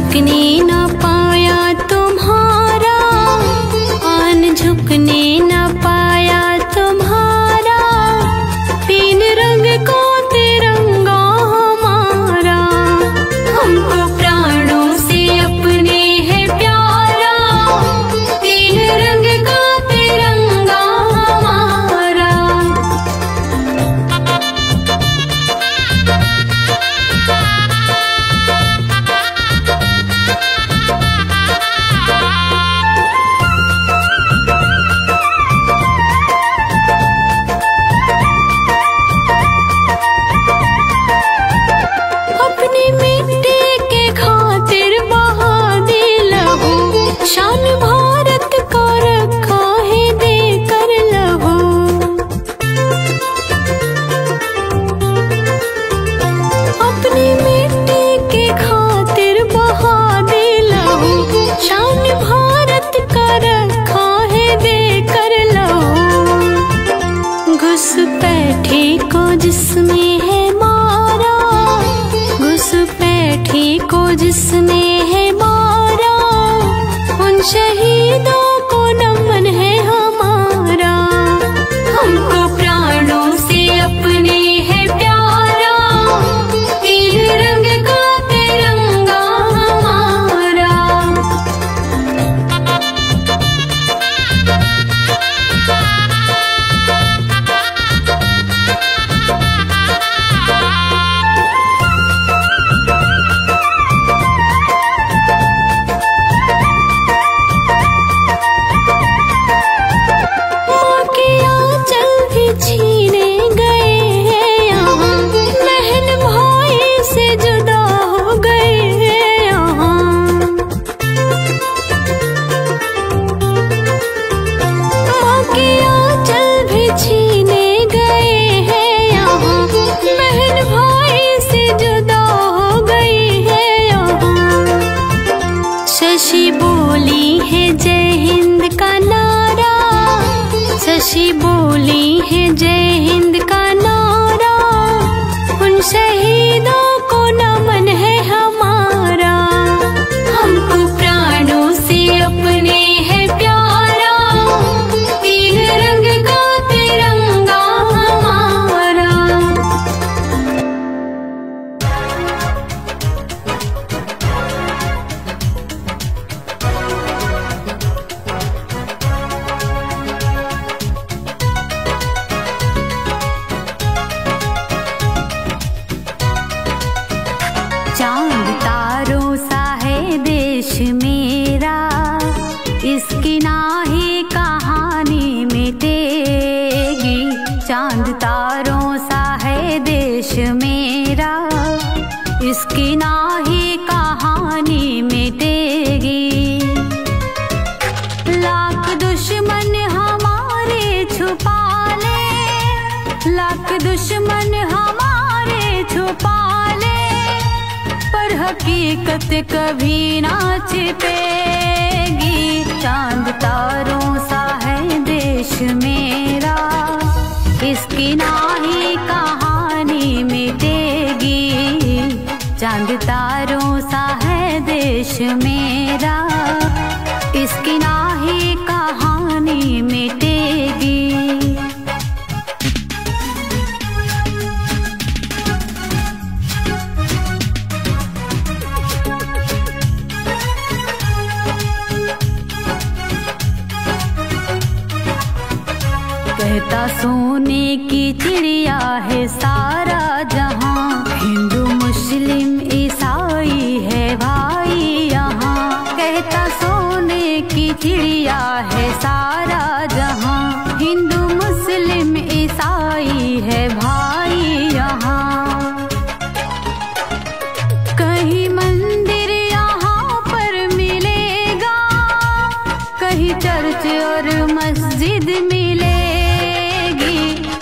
झुकने न पाया तुम्हारा, आन झुकने न पाया तुम्हारा, तीन रंग को तिरंगा हमारा, हमको प्राणों से अपने है प्यारा, तीन रंग का तिरंगा हमारा। अपनी मिट्टी के खातिर बहा दे लहू, शान भारत का रखा है देकर लहू। अपनी मिट्टी के खातिर बहा दे लहू, शान भारत का रखा है देकर लहू। घुसपैठे को जिसमें है मारा, घुसपैठे को जिसने है मारा, उन शहीदों को नमन है हमारा, हमको प्राणों से अपने है प्यारा, तीन रंग का तिरंगा हमारा। माँ के आंचल भी छीने गए हैं यहाँ, बहन भाई से जुदा हो गए हैं यहाँ। माँ के आंचल भी छीने गए हैं यहाँ, बहन भाई से जुदा हो गए हैं यहाँ। शशि बोली है जय हिंद का नारा, शशि बोली है जय हिंद का नारा, उन शहीदों को नमन है हमारा, हमको प्राणों से अपने है प्यारा, तीन रंग का तिरंगा हमारा। चांद तारों सा है देश मेरा, इसकी नाही कहानी मिटेगी। चांद तारों सा है देश मेरा, इसकी नाही कहानी मिटेगी। लाख दुश्मन हमारे छुपा ले, लाख दुश्मन हमारे छुपा ले, पर हकीकत कभी ना छिपेगी। चांद तारों सा है देश मेरा, इसकी नाही कहानी मिटेगी। चांद तारों सा है देश मेरा, इसकी नाही कहानी मिटेगी। कहता सोने की चिड़िया है सारा जहां, हिंदू मुस्लिम ईसाई है भाई यहाँ। कहता सोने की चिड़िया है सारा जहां, हिंदू मुस्लिम ईसाई है भाई यहाँ। कहीं मंदिर यहाँ पर मिलेगा, कहीं चर्च और मस्जिद मिलेगी।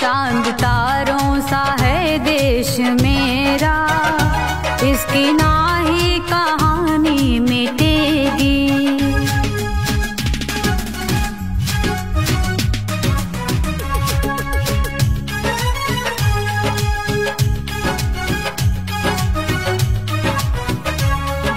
चांद तारों सा है देश मेरा, इसकी नाही कहानी मिटेगी।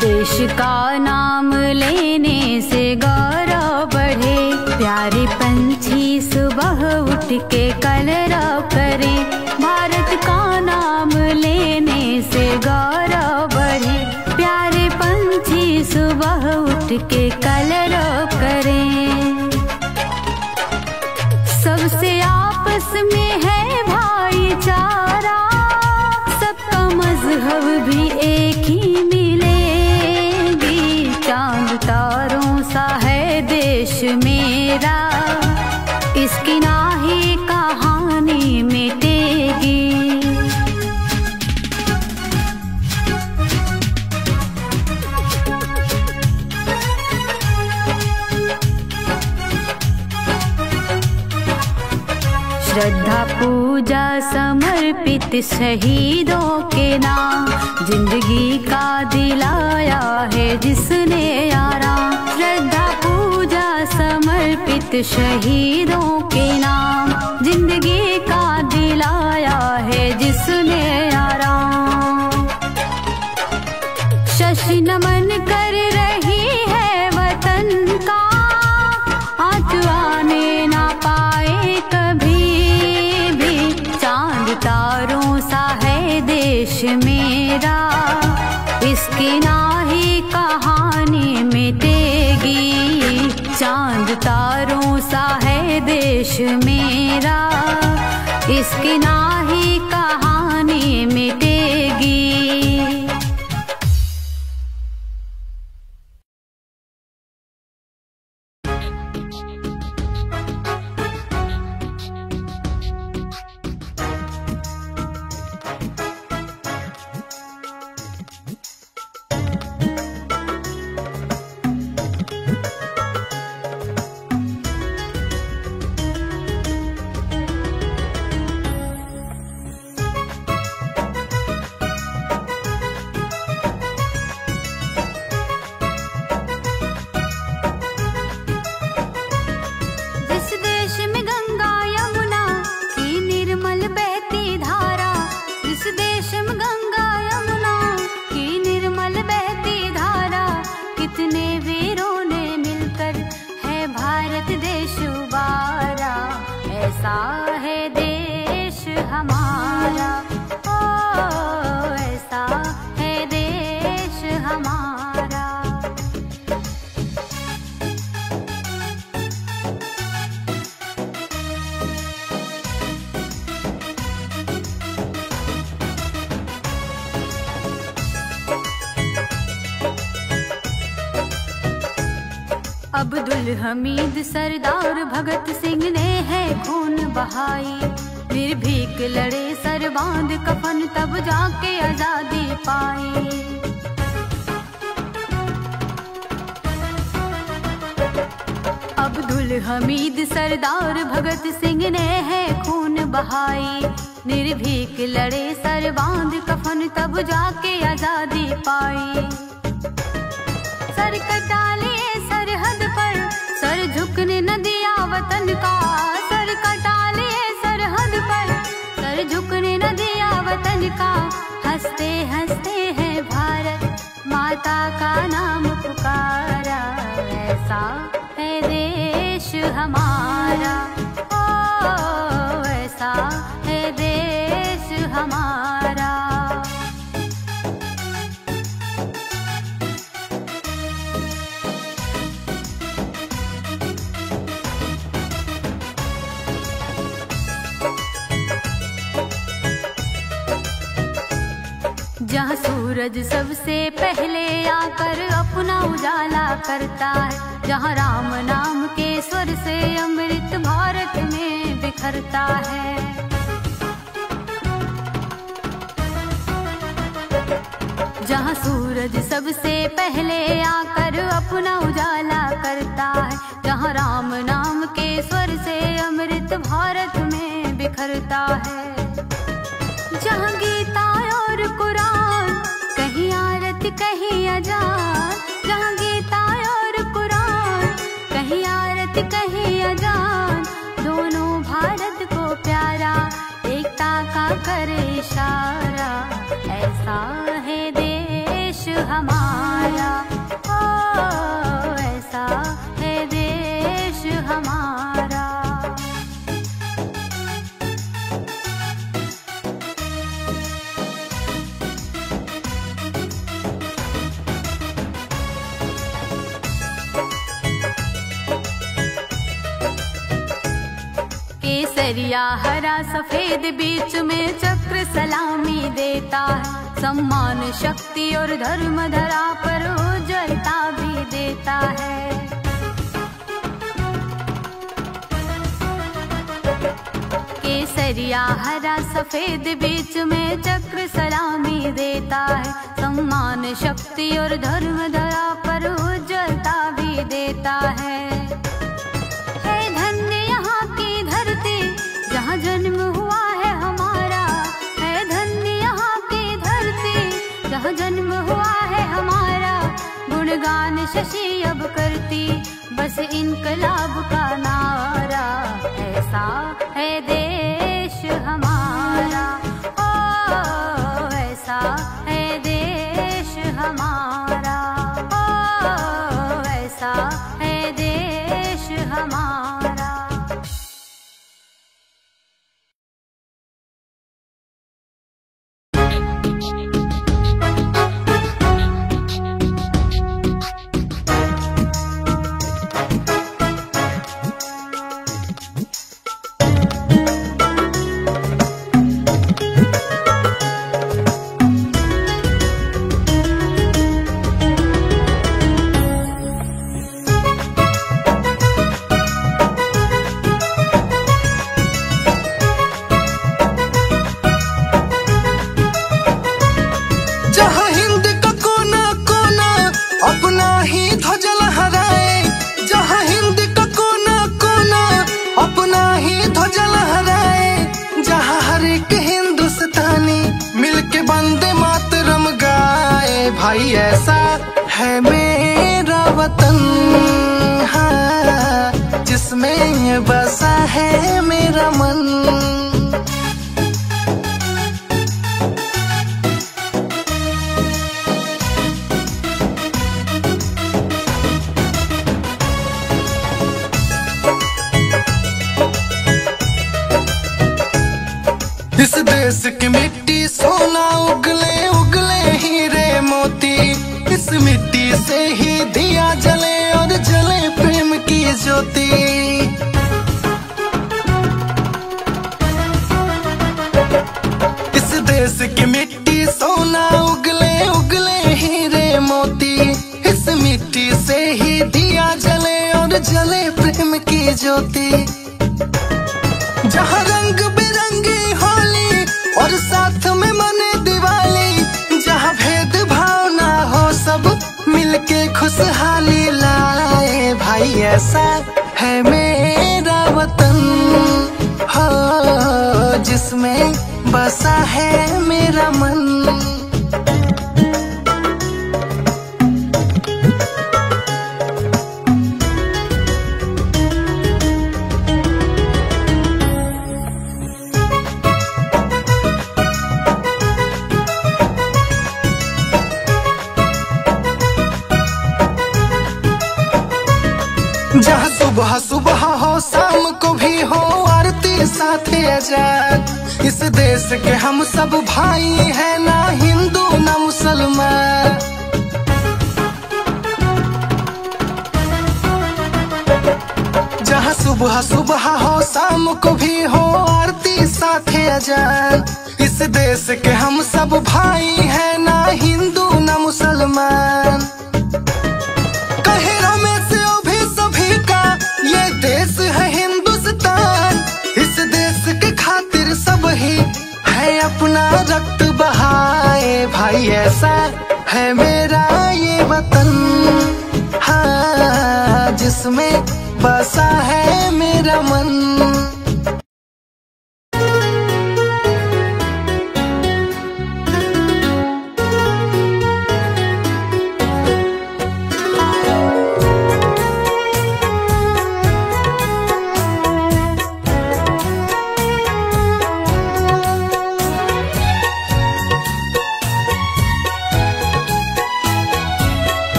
देश का नाम लेने से गौरव बढ़े, प्यारे पंछी सुबह उठ के कलरव करें। भारत का नाम लेने से गौरव बढ़े, प्यारे पंछी सुबह उठ के कलरव करें। सबसे आपस में है भाईचारा, सबका मजहब भी एक ही मिलेगी। चांद तारों सा है देश मेरा, इसकी नाही कहानी मिटेगी। श्रद्धा पूजा समर्पित शहीदों के नाम, जिंदगी का दिलाया है जिसने आराम। श्रद्धा पूजा समर्पित शहीदों के नाम, जिंदगी का दिलाया है जिसने आराम। शशि नमन कर रही है वतन का, आँच आने ना पाए कभी भी। चांद तारों सा है देश मेरा, इसकी नाही कहानी मिटेगी। चांद तारों सा है देश मेरा, इसकी नाही कहानी मिटेगी। ऐसा है देश हमारा, ओ ऐसा है देश हमारा। अब्दुल हमीद सरदार भगत सिंह ने है खून बहाई, निर्भीक लड़े सर बांध कफन तब जाके आजादी पाई। अब्दुल हमीद सरदार भगत सिंह ने है खून बहाई, निर्भीक लड़े सर बांध कफन तब जाके आजादी पाई। सर कटा लिए सरहद पर, सर झुकने न दिया वतन का। सर कटा लिए सरहद पर, सर झुकने न दिया वतन का। हंसते हंसते हैं भारत माता का नाम पुकारा। ऐसा है देश हमारा, ओ ऐसा है देश हमारा। जहाँ सूरज सबसे पहले आकर अपना उजाला करता है, जहाँ राम नाम के स्वर से अमृत भारत में बिखरता है। जहाँ सूरज सबसे पहले आकर अपना उजाला करता है, जहाँ राम नाम के स्वर से अमृत भारत में बिखरता है। जहाँ गीता और कुरान कहीं आरत कहीं अजान, जहाँ गीता और कुरान कहीं आरत कहीं अजान, दोनों भारत को प्यारा एकता का करे इशारा। ऐसा है देश हमारा, केसरिया हरा सफेद बीच में चक्र सलामी देता है, सम्मान शक्ति और धर्म धरा पर उज्ज्वलता भी देता है। केसरिया हरा सफेद बीच में चक्र सलामी देता है, सम्मान शक्ति और धर्म धरा पर उज्ज्वलता भी देता है। धन्य यहाँ की धरती जहाँ जन्म हुआ है हमारा, है धन्य यहाँ की धरती जहाँ जन्म हुआ है हमारा। गुणगान शशि अब करती बस इनकलाब का नारा, ऐसा है देश हमारा, ओ ऐसा है देश हमारा, ओ ऐसा है देश हमारा। भाई ऐसा है मेरा वतन, हाँ, जिसमें बसा है मेरा मन। इस देश की मिट्टी सोना उगले उगले हीरे मोती, इस मिट्टी से ही दिया जले और जले प्रेम की ज्योति। इस देश की मिट्टी सोना उगले उगले हीरे मोती, इस मिट्टी से ही दिया जले और जले प्रेम की ज्योति। जहाँ रंग बिरंगी होली और साथ में मने दिवाली, जहाँ भेद भाव ना हो सब मिलके खुशहाली लाए। भाई ऐसा है मेरा वतन, हो जिसमें बसा है मेरा मन। जहाँ सुबह सुबह हो शाम को भी हो आरती साथे अजान। इस देश के हम सब भाई हैं, ना हिंदू ना मुसलमान। जहाँ सुबह सुबह हो शाम को भी हो आरती साथे अजान। इस देश के हम सब भाई हैं, ना हिंदू ना मुसलमान। देश है हिंदुस्तान, इस देश के खातिर सब ही है अपना रक्त बहाए। भाई ऐसा है मेरा ये वतन, हाँ, जिसमें बसा है मेरा मन।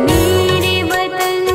मेरे वतन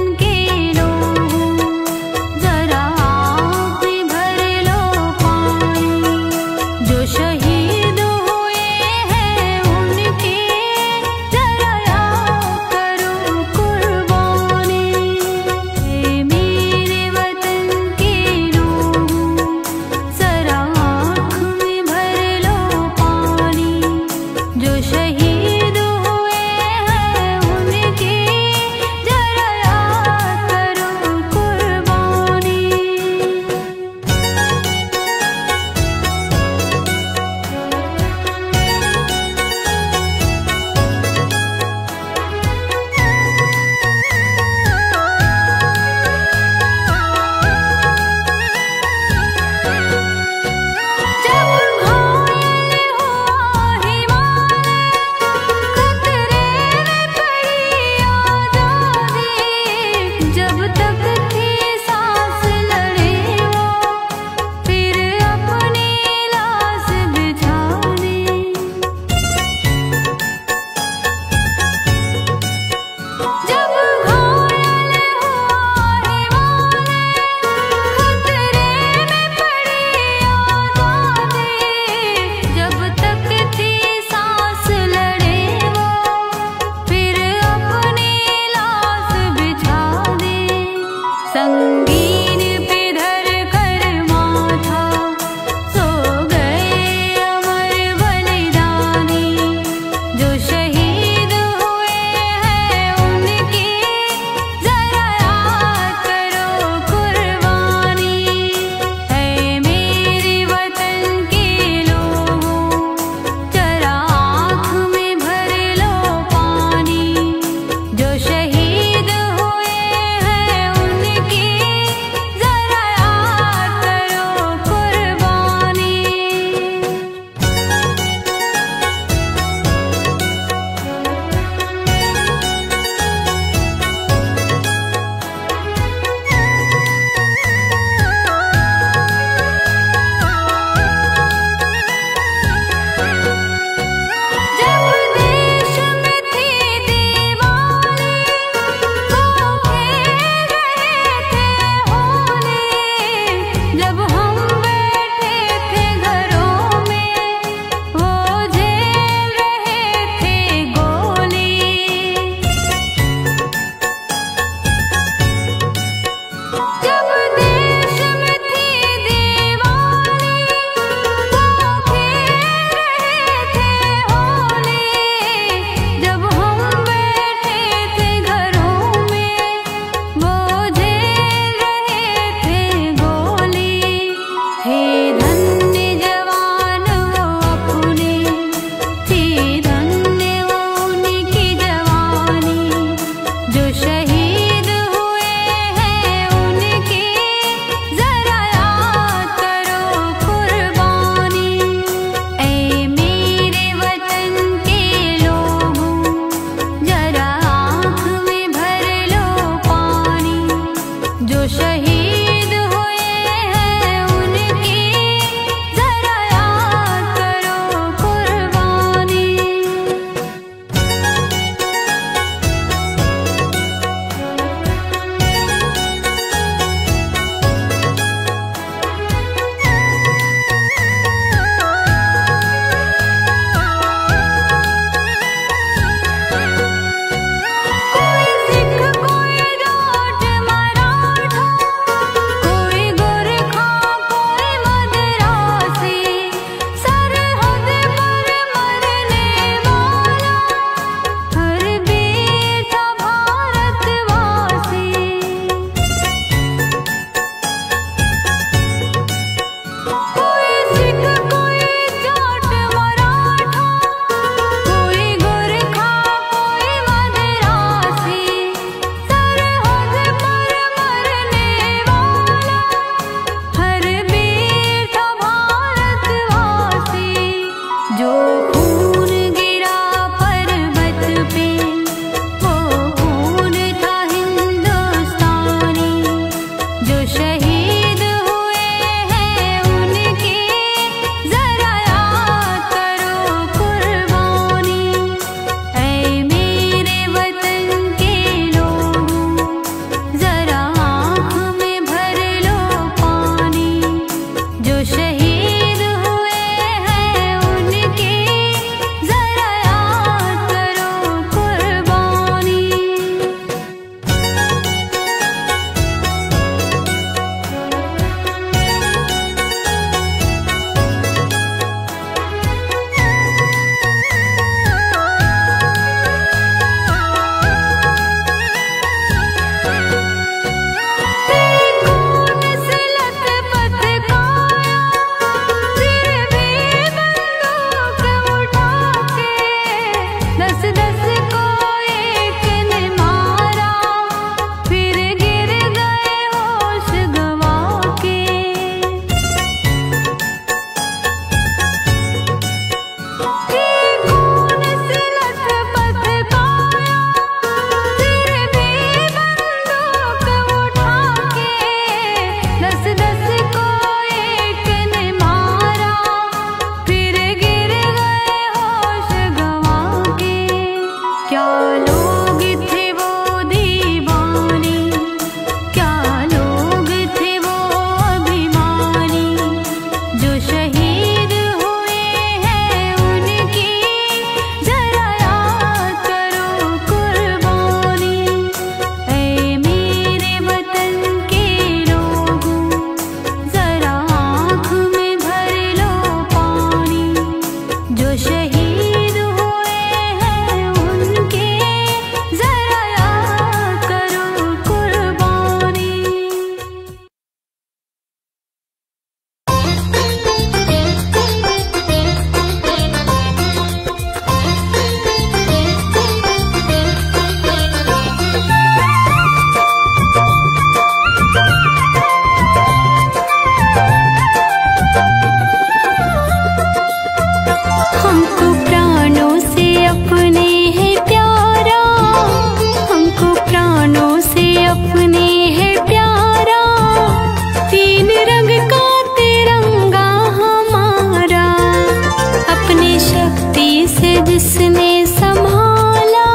जिसने संभाला,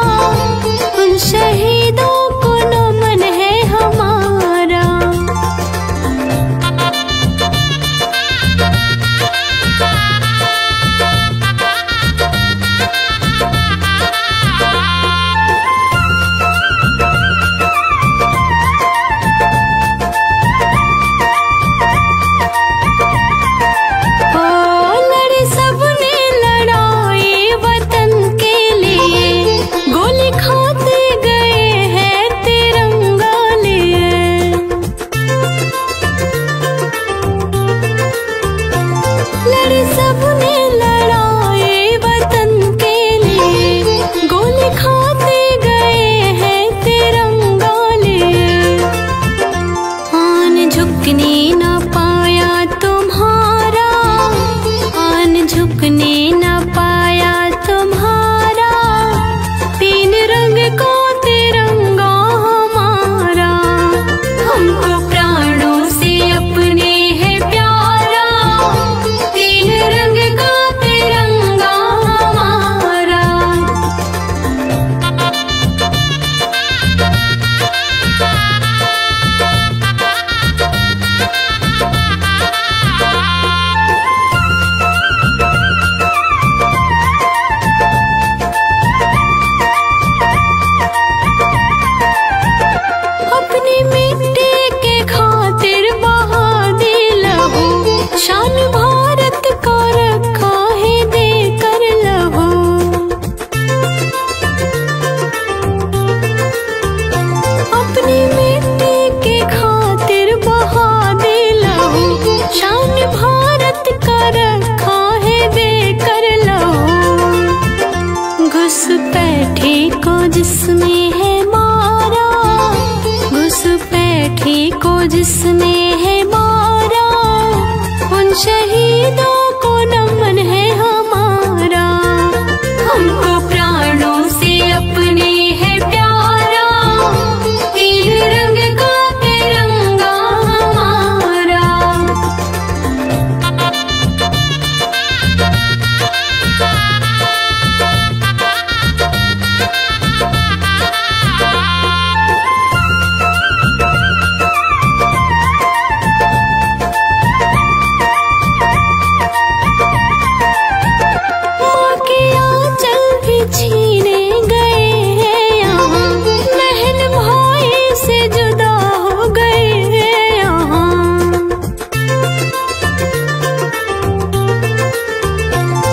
उन शहीदों को नमन है हमारा। लड़े सबने लड़ाई वतन के लिए, गोली खाते गए हैं तिरंगा लिए। लड़े सबने लड़ाई वतन के लिए, गोली खाते गए हैं तिरंगा लिए। आन झुकने न पाया तुम्हारा, आन झुकने न पाया तुम्हारा, तीन रंग का तिरंगा हमारा। हमको प्राणों से अपने है प्यारा, तीन रंग का तिरंगा हमारा। अपनी मिट्टी के खातिर बहा दे लहू, शान भारत का रखा है देकर लहू। अपनी मिट्टी के खातिर बहा दे लहू, शान भारत का रखा है देकर लहू। घुसपैठे को जिसने है मारा, घुसपैठे को जिसने है मारा, उन शहीदों को नमन है हमारा। हमको प्राणों से अपने है प्यारा, तीन रंग का तिरंगा हमारा। माँ के आंचल भी छीने गए हैं यहाँ, बहन भाई से जुदा हो गए हैं यहाँ।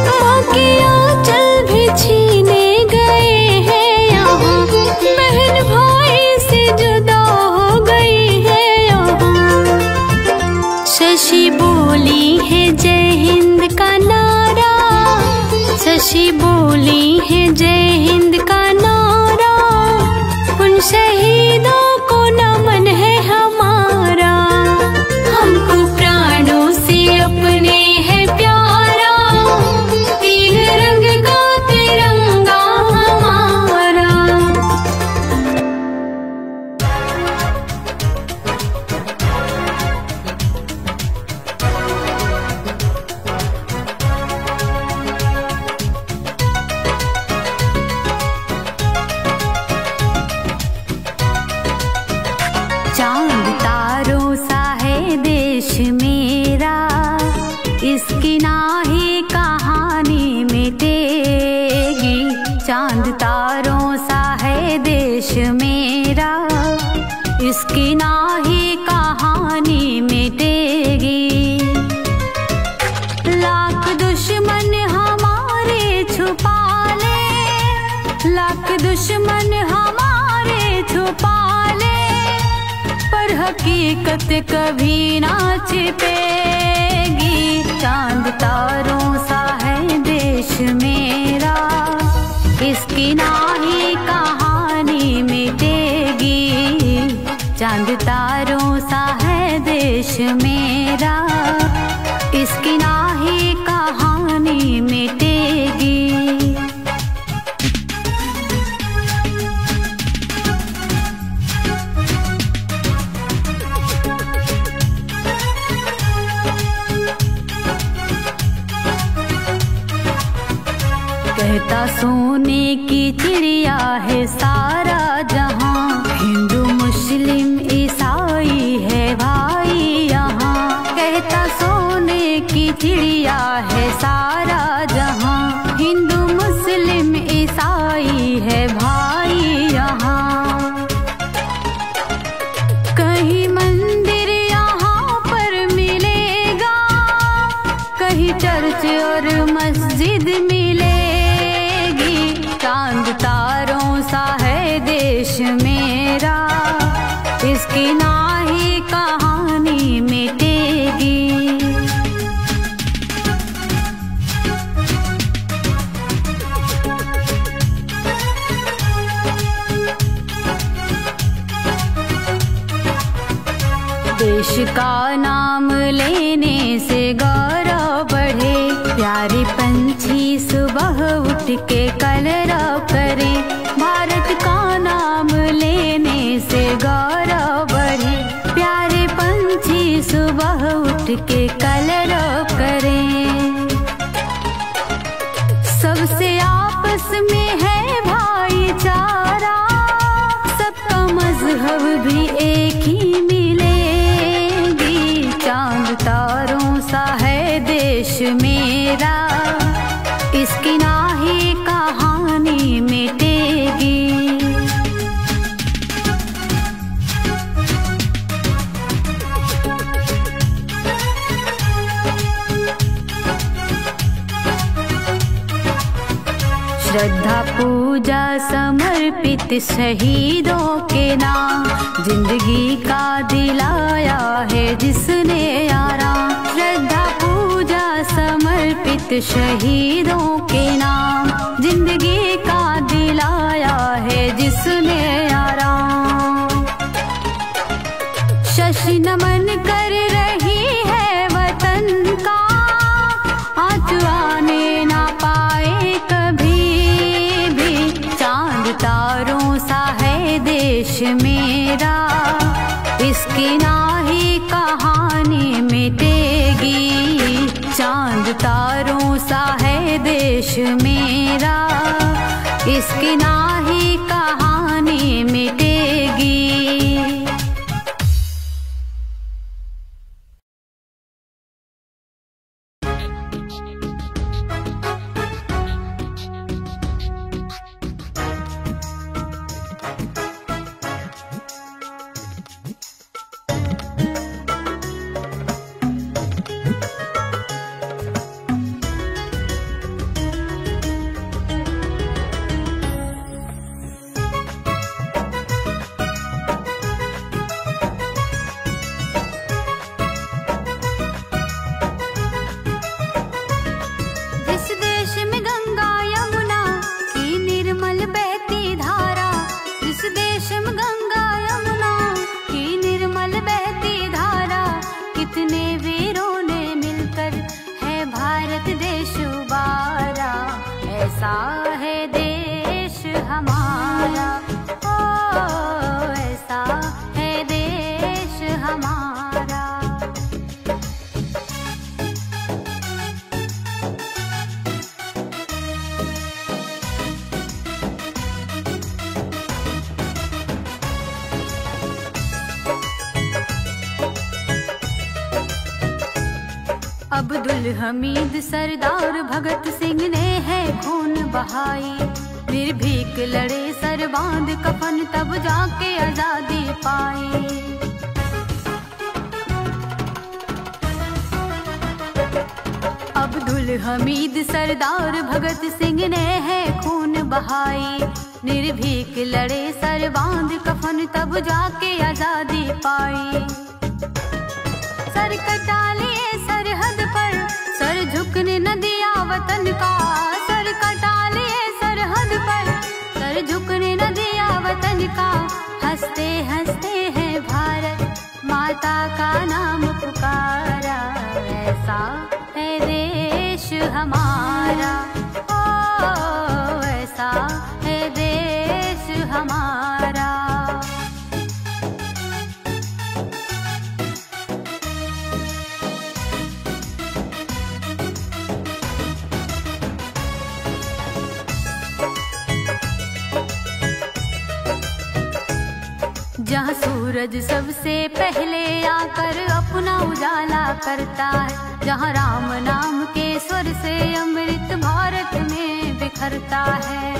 माँ के आंचल भी छीने गए हैं यहाँ, बहन भाई से जुदा हो गई है यहाँ। शशि बोली है जय हिंद का नारा, शशि बोली है जय हिंद का नारा, उन शहीदों को नमन है हमारा। हमको प्राणों से अपने है प्यारा, तीन रंग का तिरंगा हमारा। चांद तारों सा है देश मेरा, इसकी नाही कहानी मिटेगी। चांद तारों सा है देश मेरा, इसकी नाही कहानी मिटेगी। लाख दुश्मन हमारे छुपा ले, लाख दुश्मन हमारे छुपा ले, पर हकीकत कभी ना छिपेगी। चांद तारों सा है देश मेरा, इसकी नाही कहानी मिटेगी। चांद तारों सा है देश मेरा, इसकी नाही कहानी मिटेगी। कहता सोने की चिड़िया है सारा जहां, हिंदू मुस्लिम ईसाई है भाई यहाँ। कहता सोने की चिड़िया है सारा जहां, हिंदू मुस्लिम ईसाई है भाई यहाँ। कहीं मंदिर यहाँ पर मिलेगा, कहीं चर्च और मस्जिद मिलेगी। चांद तारों सा है देश मेरा, इसकी ना ही कहानी मिटेगी। देश का नाम लेने से गौरव बढ़े, प्यारे पंछी सुबह उठ के कलरव करें। भारत का नाम लेने से गौरव बढ़े, प्यारे पंछी सुबह उठ के कलरव करें। सबसे आपस में है भाईचारा, सबका मजहब भी एक ही मिलेगी। चांद तारों सा है देश मेरा, इसकी ना ही कहानी मिटेगी। श्रद्धा पूजा समर्पित शहीदों के नाम, जिंदगी का दिलाया है जिसने आराम। श्रद्धा पूजा समर्पित शहीदों के नाम, जिंदगी का दिलाया है जिसने आराम। शशि नमन कर रही है वतन का, आँच आने ना पाए कभी भी। चांद तारों सा है देश मेरा, इसकी ना ही कहानी मिटेगी। चांद तारों सा है देश मेरा, इसकी ना ही कहानी मिटेगी। ऐसा है देश हमारा, ओ ऐसा है देश हमारा। अब्दुल हमीद सरदार भगत सिंह ने है खून बहाई, निर्भीक लड़े सर बांध कफन तब जाके आजादी पाई। अब्दुल हमीद सरदार भगत सिंह ने है खून बहाई, निर्भीक लड़े सर बांध कफन तब जाके आजादी पाई। सर कटा लिए सरहद पर, सर झुकने न दिया वतन का। सर कटा लिए सरहद पर, सर झुकने न दिया वतन का। हंसते हंसते हैं भारत माता का नाम पुकारा। ऐसा है देश हमारा, ओ ऐसा है देश हमारा। जहाँ सूरज सबसे पहले आकर अपना उजाला करता है, जहाँ राम नाम के स्वर से अमृत भारत में बिखरता है।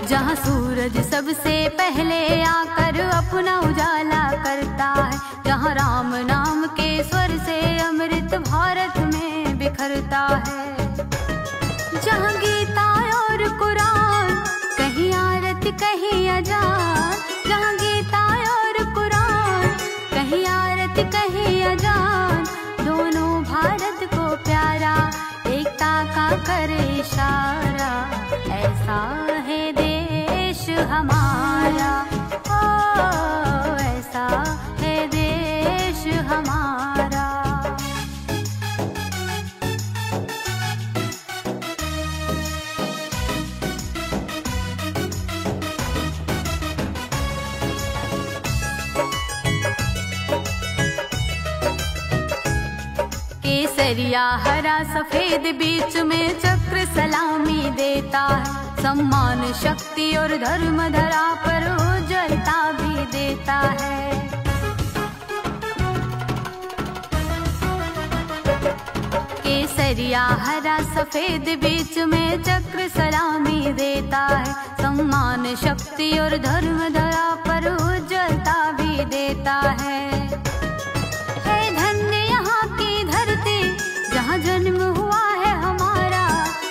जहाँ सूरज सबसे पहले आकर अपना उजाला करता है, जहाँ राम नाम के स्वर से अमृत भारत में बिखरता है। जहाँ गीता और कुरान कहीं आरती कहीं अजान, जहाँ गीता और कुरान कहीं आरती कहीं अजान, दोनों भारत को प्यारा एकता का करे इशारा। ऐसा है देश हमारा, ओ ऐसा है देश हमारा। केसरिया हरा सफेद बीच में चक्र सलामी देता है, सम्मान शक्ति और धर्म धरा पर उज्ज्वलता भी देता है। केसरिया हरा सफेद बीच में चक्र सलामी देता है, सम्मान शक्ति और धर्म धरा पर उज्ज्वलता भी देता है। जहाँ जन्म हुआ है हमारा,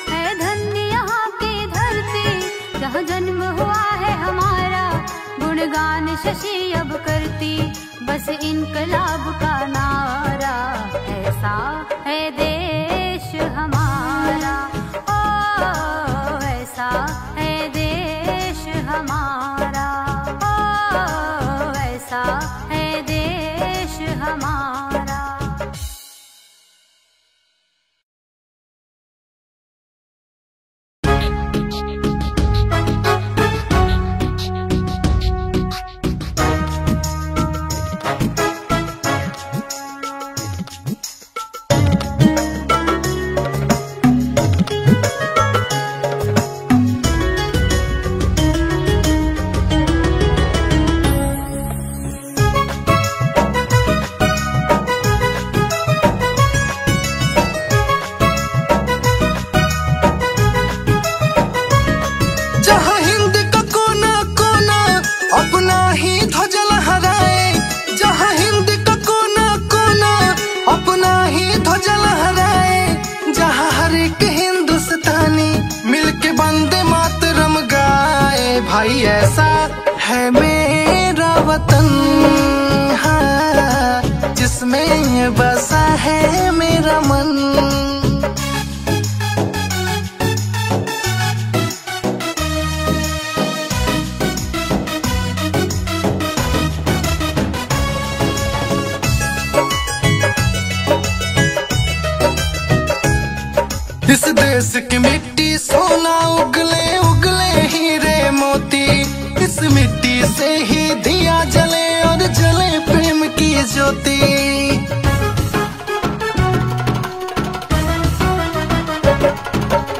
है धन्य यहाँ की धरती, जहाँ जन्म हुआ है हमारा। गुणगान शशि अब करती बस इनकलाब का नारा। ऐसा है देश हमारा, ओ ऐसा है देश हमारा, ओ ऐसा है देश हमारा। भाई ऐसा है मेरा वतन, हाँ, जिसमें बसा है मेरा मन। इस देश की मिट्टी सोना उगले उगले हीरे मोती, इस मिट्टी से ही दिया जले और जले प्रेम की ज्योति।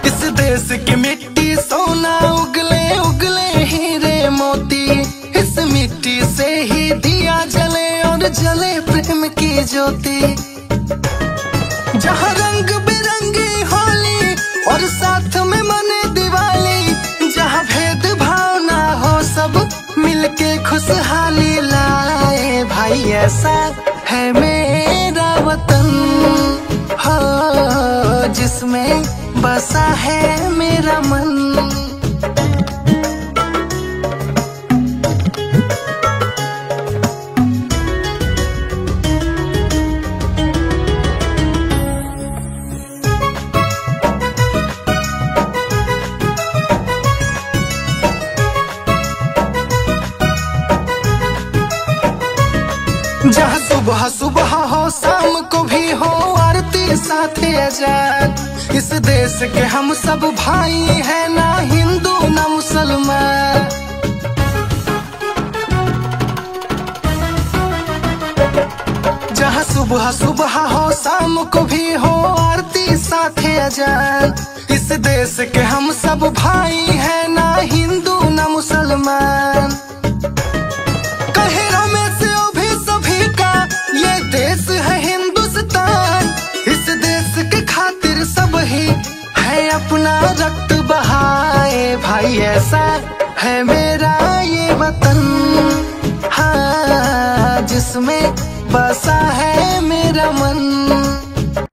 इस देश की मिट्टी सोना उगले उगले हीरे मोती, इस मिट्टी से ही दिया जले और जले प्रेम की ज्योति। जहाँ रंग बिरंगी होली और साथ में मने दिवाली, जहाँ भेद भाव ना हो सब मिलके खुशहाली लाए। भाई ऐसा है मेरा वतन, हो जिसमें बसा है मेरा मन। जहाँ सुबह सुबह हो शाम को भी हो आरती साथे अजान, इस देश के हम सब भाई हैं, ना हिंदू ना मुसलमान। जहाँ सुबह सुबह हो शाम को भी हो आरती साथे अजान, इस इस देश के हम सब भाई हैं, ना हिंदू ना मुसलमान। कहे रमेश भी सभी का ये देश है हिंदुस्तान। इस देश के खातिर सब ही है अपना रक्त बहाए भाई, ऐसा है मेरा ये वतन।